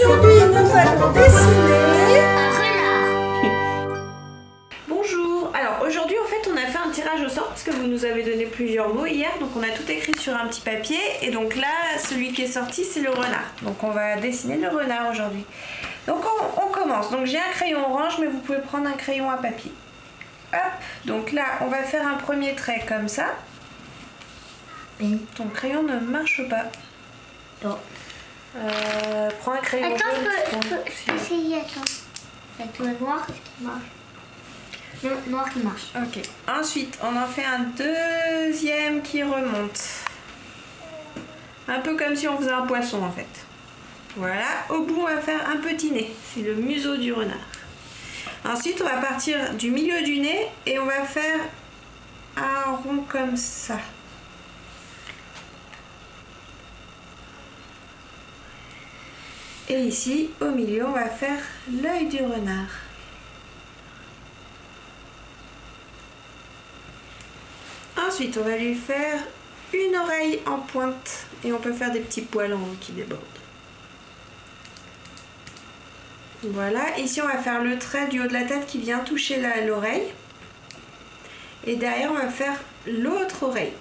Aujourd'hui, nous allons dessiner un renard. Bonjour. Alors aujourd'hui, en fait, on a fait un tirage au sort parce que vous nous avez donné plusieurs mots hier. Donc on a tout écrit sur un petit papier. Et donc là, celui qui est sorti, c'est le renard. Donc on va dessiner le renard aujourd'hui. Donc on commence. Donc j'ai un crayon orange, mais vous pouvez prendre un crayon à papier. Hop. Donc là, on va faire un premier trait comme ça. Ton crayon ne marche pas. Non. Prends un crayon Attends, jaune. je peux essayer, attends. Avec le noir, est-ce qu'il marche? Le noir qui marche. Ok. Ensuite, on en fait un deuxième qui remonte. Un peu comme si on faisait un poisson en fait. Voilà. Au bout, on va faire un petit nez. C'est le museau du renard. Ensuite, on va partir du milieu du nez et on va faire un rond comme ça. Et ici, au milieu, on va faire l'œil du renard. Ensuite, on va lui faire une oreille en pointe et on peut faire des petits poils en haut qui débordent. Voilà, ici on va faire le trait du haut de la tête qui vient toucher l'oreille. Et derrière, on va faire l'autre oreille.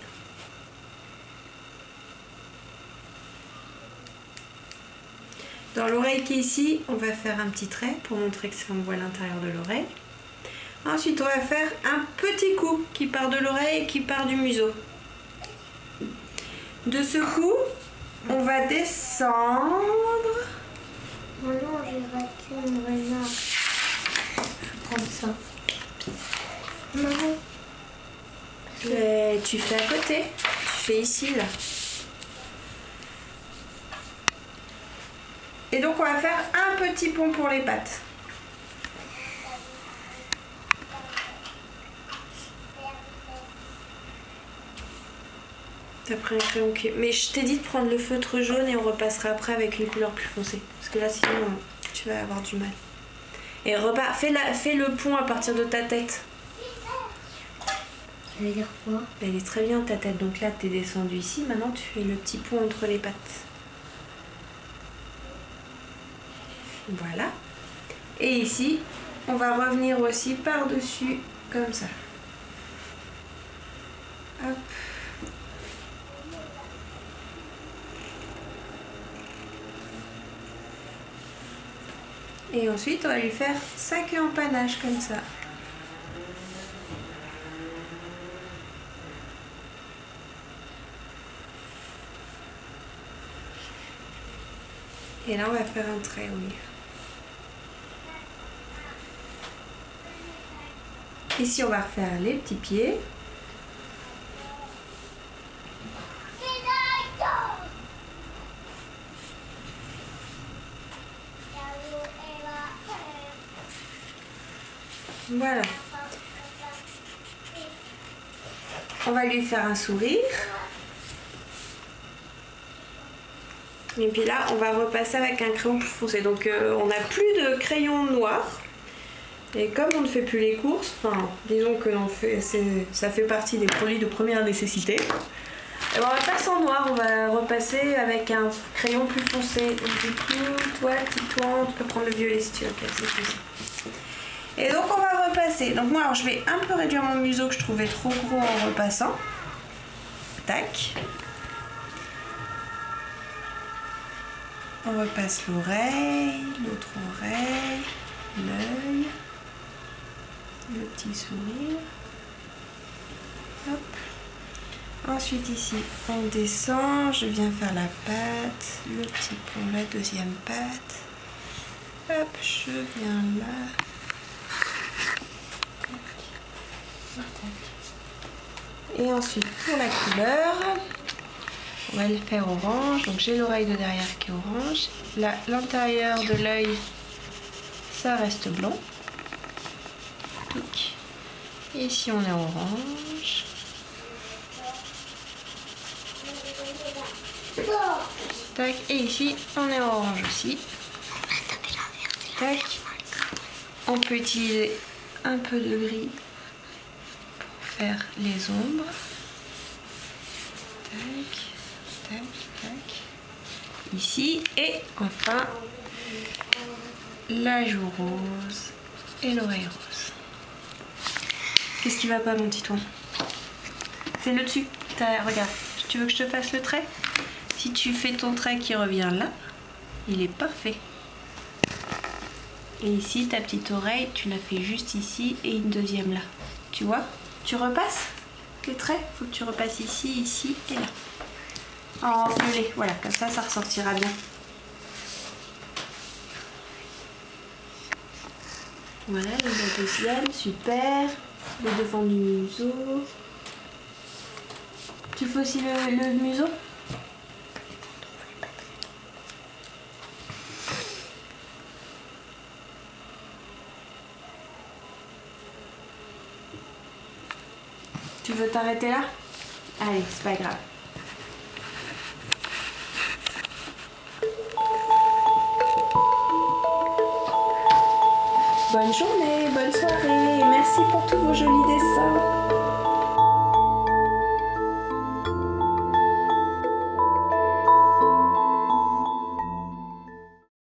Dans l'oreille qui est ici, on va faire un petit trait pour montrer que on voit l'intérieur de l'oreille. Ensuite, on va faire un petit coup qui part de l'oreille et qui part du museau. De ce coup, on va descendre. Oh non, j'ai raté mon renard. Je vais prendre ça. Non. Mais tu fais à côté. Tu fais ici, là. Et donc, on va faire un petit pont pour les pattes. T'as pris un crayon qui... Mais je t'ai dit de prendre le feutre jaune et on repassera après avec une couleur plus foncée. Parce que là, sinon, tu vas avoir du mal. Et fais le pont à partir de ta tête. Ça veut dire quoi? Elle est très bien ta tête. Donc là, t'es descendu ici. Maintenant, tu fais le petit pont entre les pattes. Voilà. Et ici, on va revenir aussi par-dessus, comme ça. Hop. Et ensuite, on va lui faire 5 empanages comme ça. Et là, on va faire un trait au milieu. Ici, on va refaire les petits pieds. Voilà. On va lui faire un sourire. Et puis là, on va repasser avec un crayon plus foncé. Donc, on n'a plus de crayon noir. Et comme on ne fait plus les courses, enfin, disons que ça fait partie des produits de première nécessité. Et on va faire sans noir, on va repasser avec un crayon plus foncé. Donc, du coup, toi, tu peux prendre le violet si tu veux. Okay, c'est foncé. Et donc, on va repasser. Donc, moi, alors, je vais un peu réduire mon museau que je trouvais trop gros en repassant. Tac. On repasse l'oreille, l'autre oreille, l'œil, le petit sourire. Hop. Ensuite ici, on descend, je viens faire la patte, le petit pont, la deuxième patte. Hop, je viens là. Et ensuite, pour la couleur, on va le faire orange. Donc j'ai l'oreille de derrière qui est orange. Là, l'intérieur de l'œil, ça reste blanc. Et ici, on est orange. Tac. Et ici, on est orange aussi. Tac. On peut utiliser un peu de gris pour faire les ombres. Tac, tac, tac. Ici. Et enfin, la joue rose et l'oreille rose. Qu'est-ce qui va pas, mon titon? C'est le dessus. Regarde, tu veux que je te fasse le trait? Si tu fais ton trait qui revient là, il est parfait. Et ici, ta petite oreille, tu la fais juste ici et une deuxième là. Tu vois? Tu repasses les traits. Faut que tu repasses ici, ici et là. En violet, voilà, comme ça ressortira bien. Voilà, la deuxième, super. Le devant du museau. Tu fais aussi le museau? Tu veux t'arrêter là? Allez, c'est pas grave. Bonne journée, bonne soirée et merci pour tous vos jolis dessins.